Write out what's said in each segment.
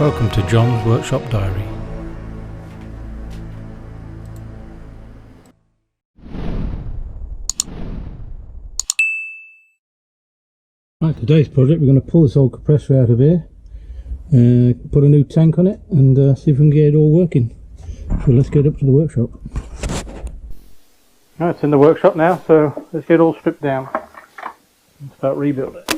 Welcome to John's Workshop Diary. Right, today's project, we're going to pull this old compressor out of here, put a new tank on it and see if we can get it all working. So let's get up to the workshop. Right, it's in the workshop now, so let's get it all stripped down and start rebuilding it.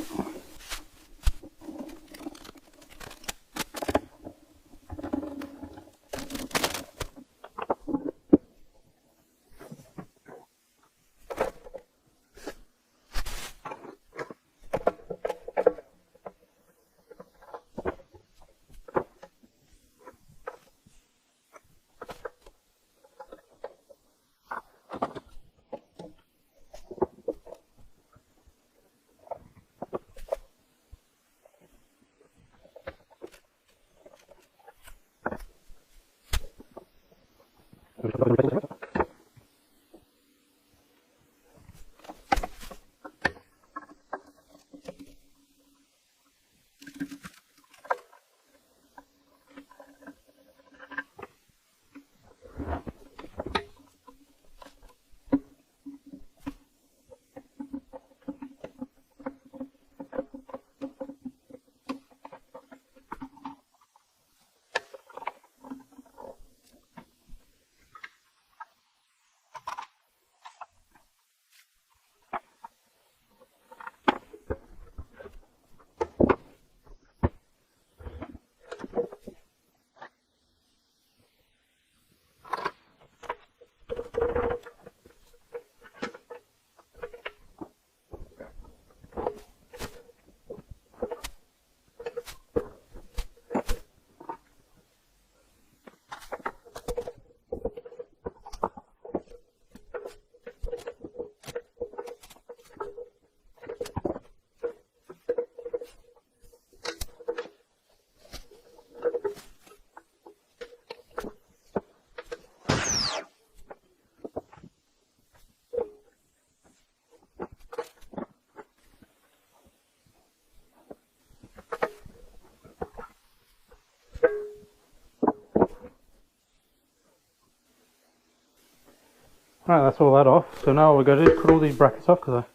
Right, that's all that off. So now all we're going to do is cut all these brackets off because I'll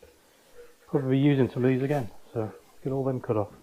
probably be using some of these again. So get all them cut off.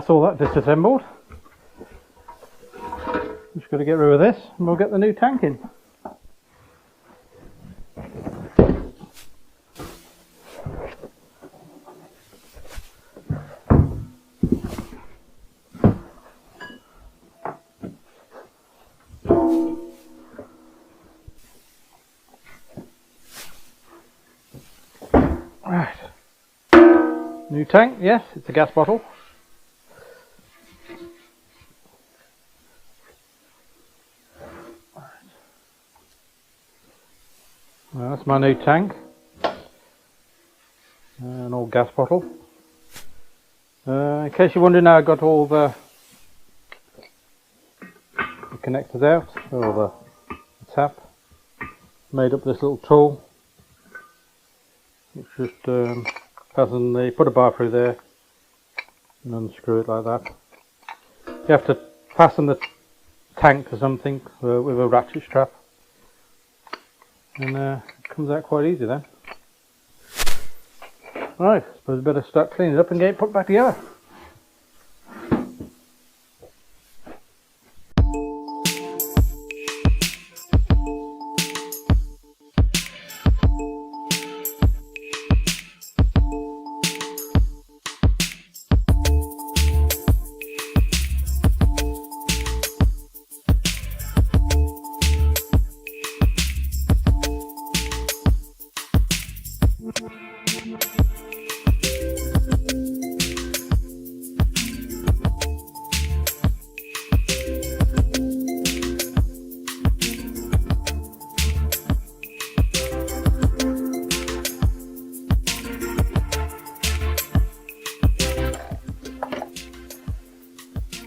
that's all that disassembled. Just got to get rid of this and we'll get the new tank in. Right. New tank, yes, it's a gas bottle. Well, that's my new tank. An old gas bottle. In case you're wondering how I got all the connectors out, or the tap, made up this little tool. It's just put a bar through there and unscrew it like that. You have to fasten the tank to something with a ratchet strap, and it comes out quite easy then. Right, I suppose I better start cleaning it up and get it put back together.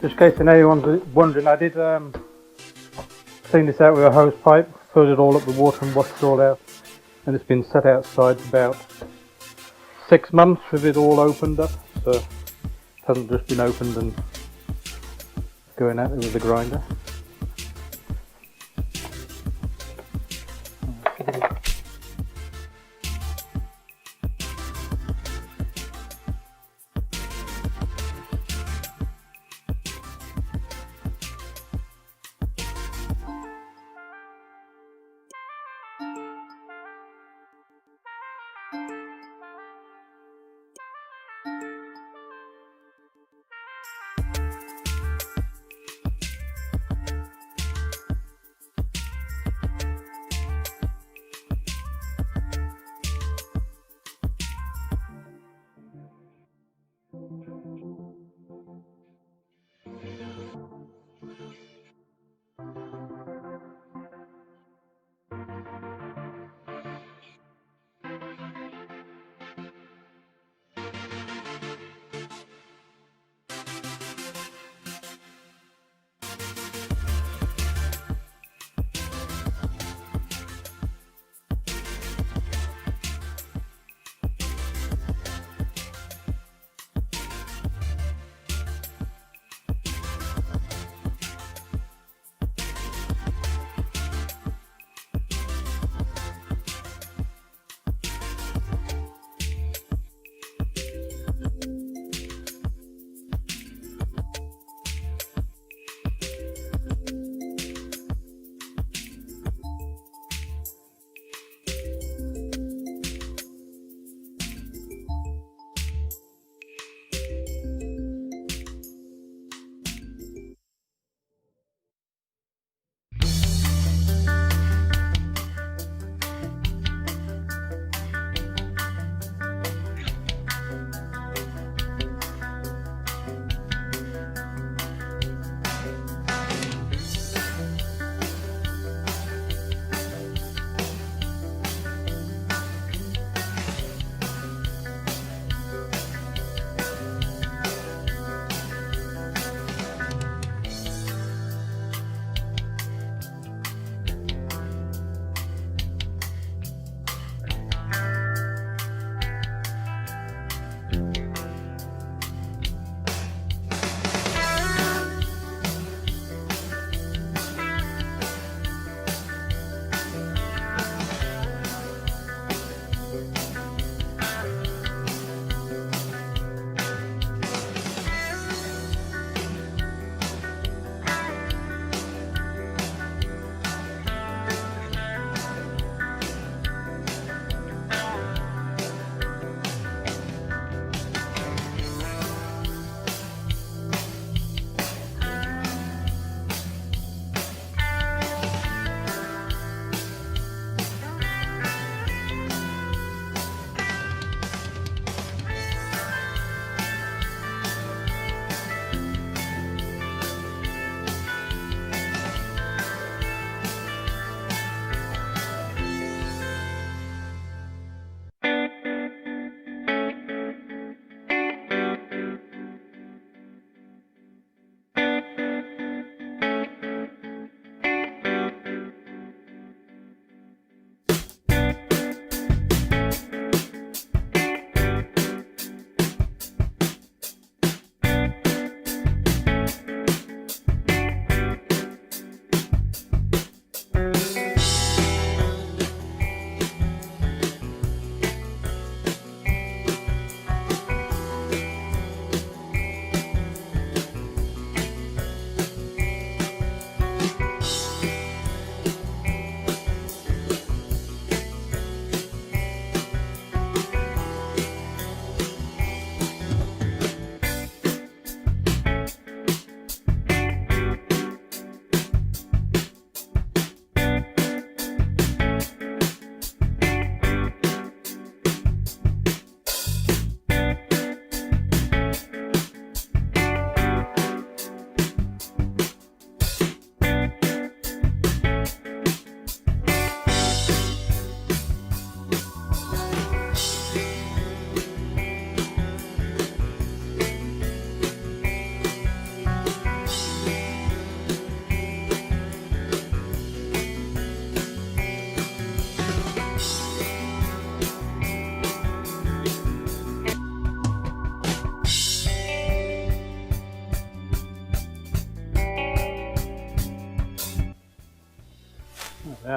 Just in case anyone's wondering, I did clean this out with a hose pipe, filled it all up with water and washed it all out, and it's been set outside for about 6 months with it all opened up, so it hasn't just been opened and going at it with the grinder.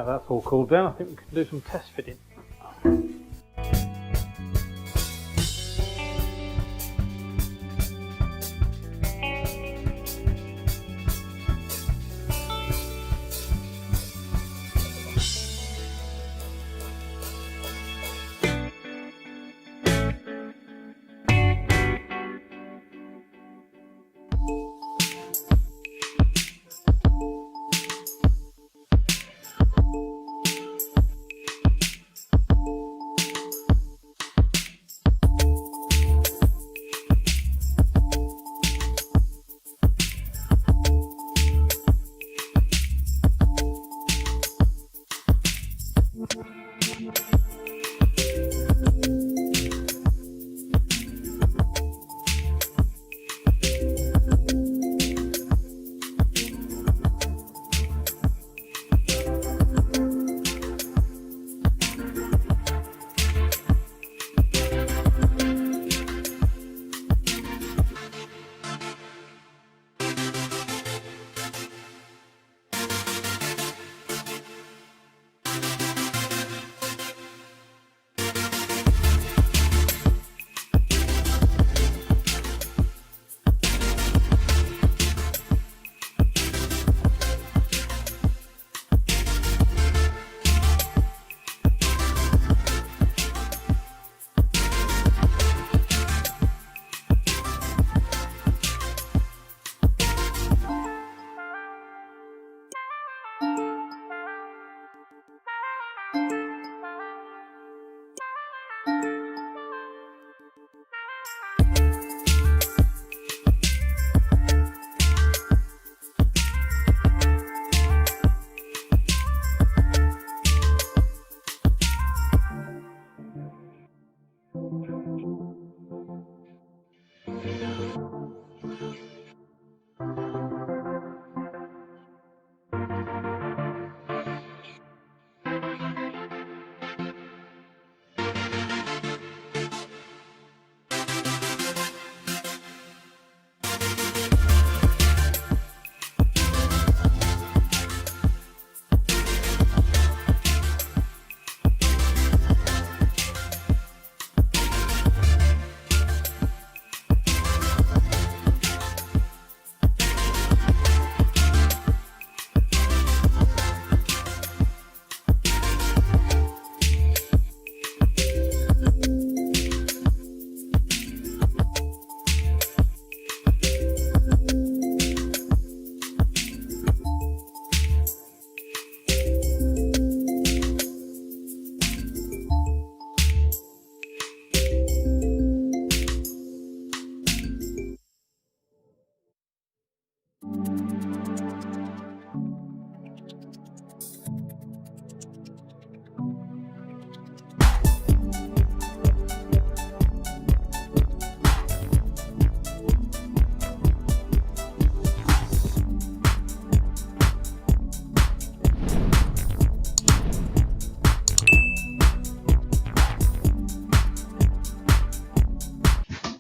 Now that's all cooled down, I think we can do some test fitting.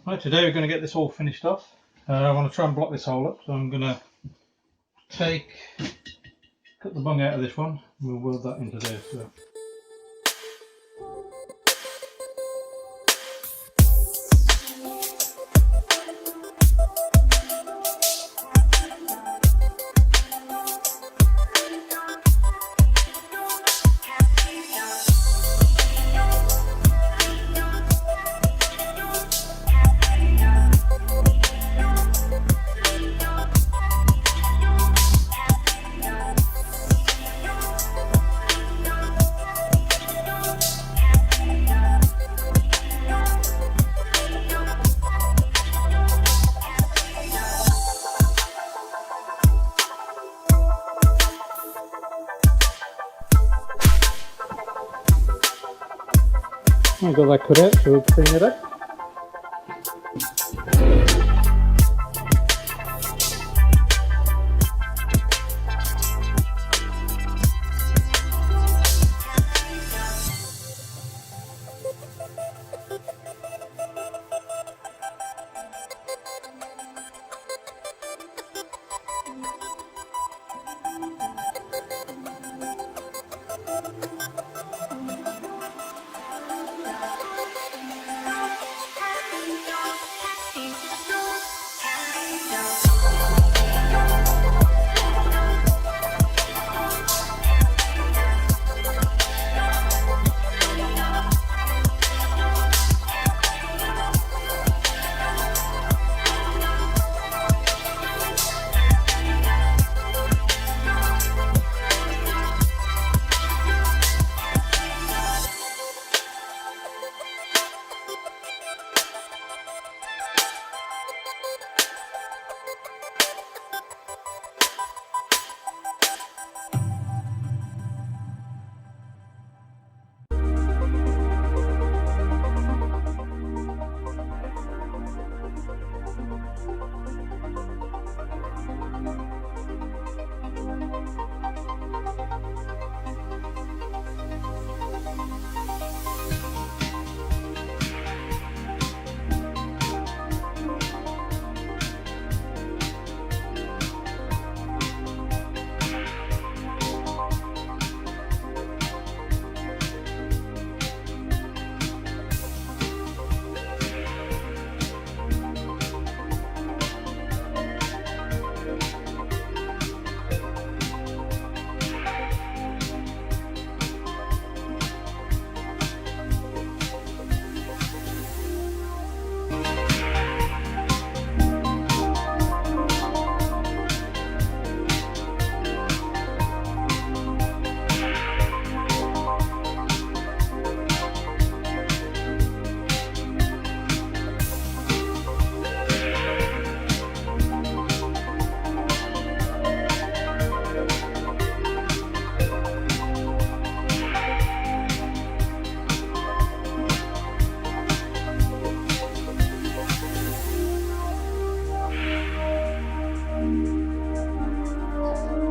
Right, today we're going to get this all finished off. I want to try and block this hole up, so I'm going to cut the bung out of this one and we'll weld that into there. So. I've got that cut out, so we'll clean it up.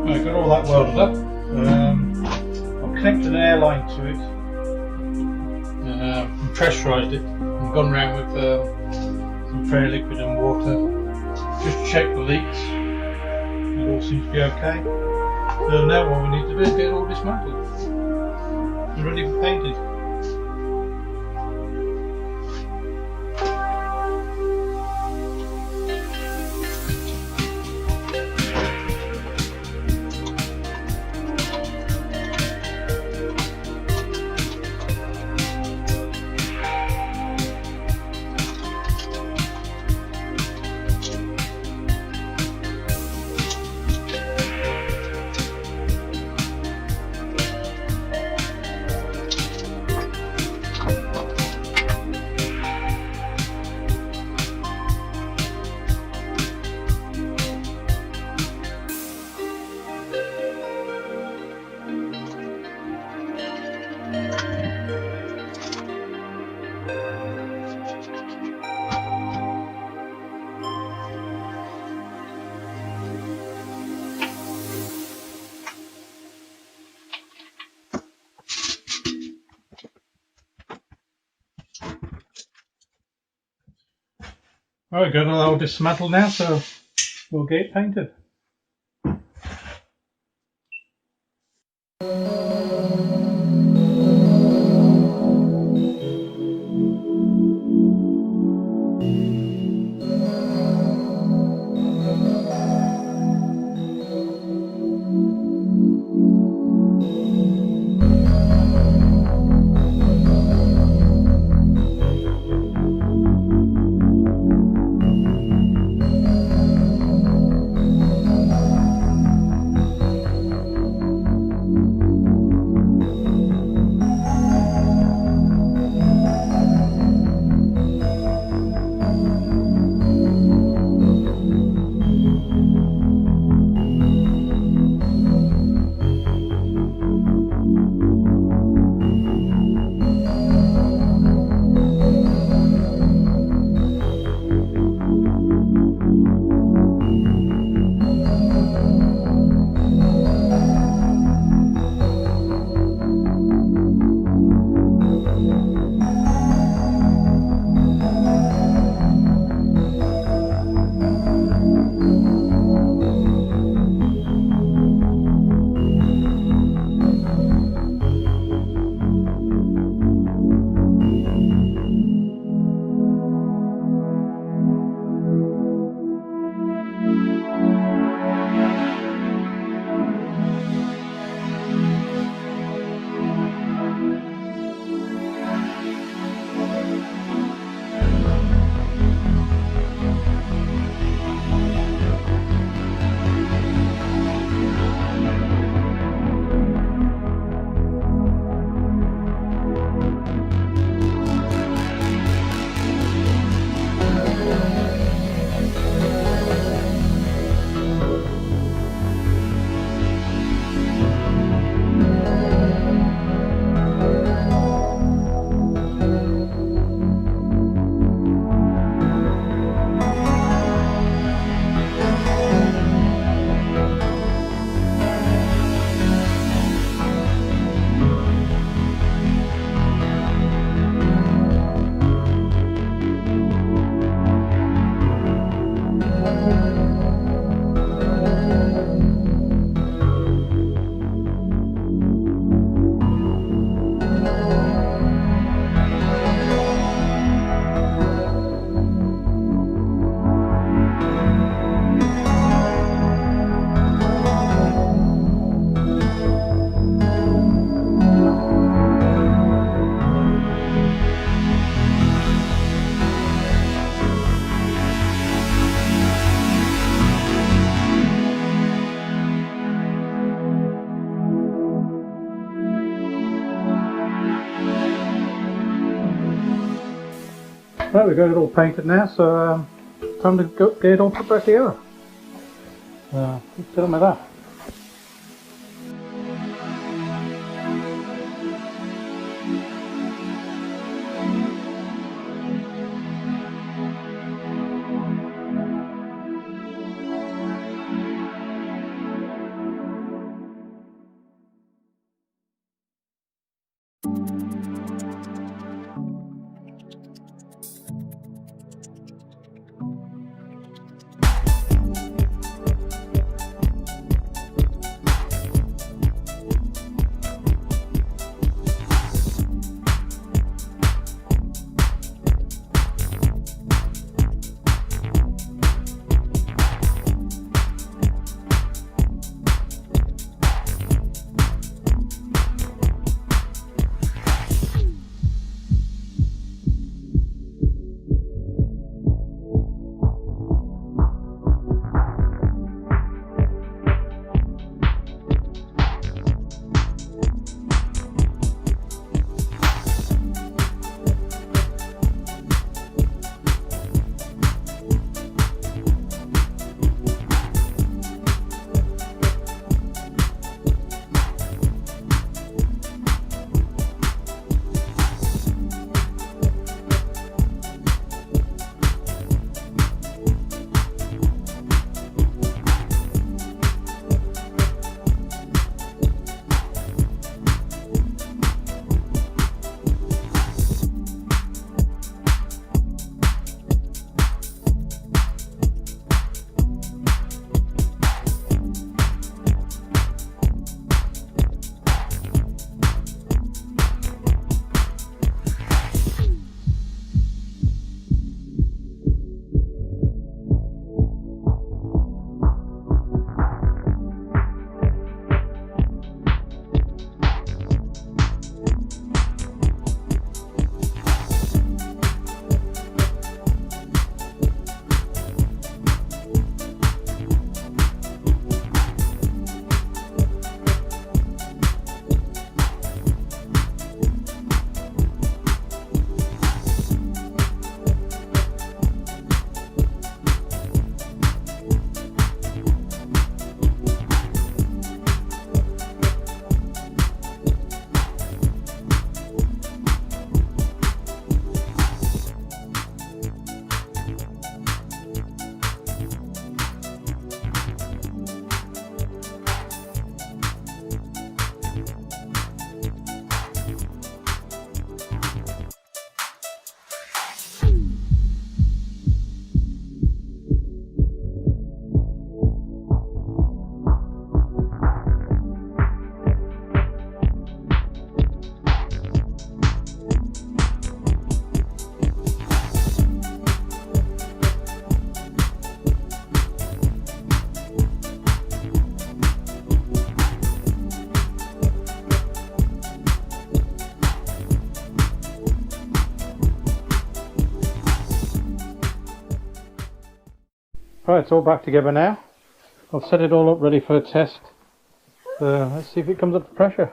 I've got all that welded up. I've connected an air line to it, and pressurised it, and gone around with some spray liquid and water just to check the leaks. It all seems to be okay. So now what we need to do is get it all dismantled and ready for painting. Well, we've got it all dismantled now, so we'll get it painted. Right, we've got it all painted now, so time to get it all put back together. Let's get on with that. Right, it's all back together now. I've set it all up ready for a test. Let's see if it comes up to pressure.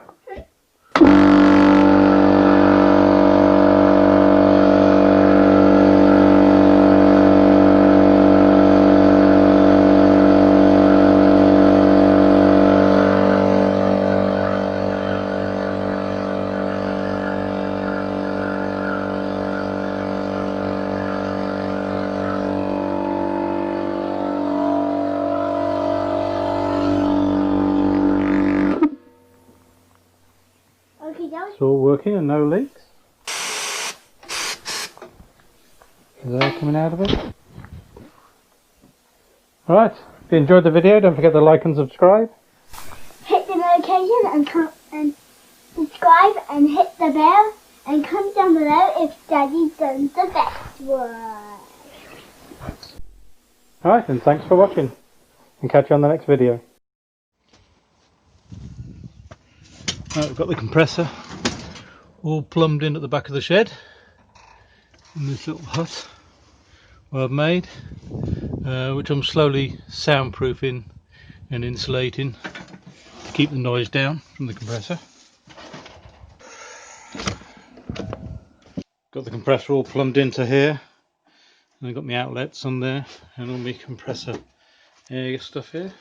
It's all working and no leaks. Is air coming out of it? Alright, if you enjoyed the video, don't forget to like and subscribe. Hit the notification and subscribe and hit the bell and comment down below if Daddy's done the best one. Alright, and thanks for watching, and catch you on the next video. Right, we've got the compressor all plumbed in at the back of the shed in this little hut where I've made, which I'm slowly soundproofing and insulating to keep the noise down from the compressor. Got the compressor all plumbed into here And I've got my outlets on there and all my compressor air stuff here.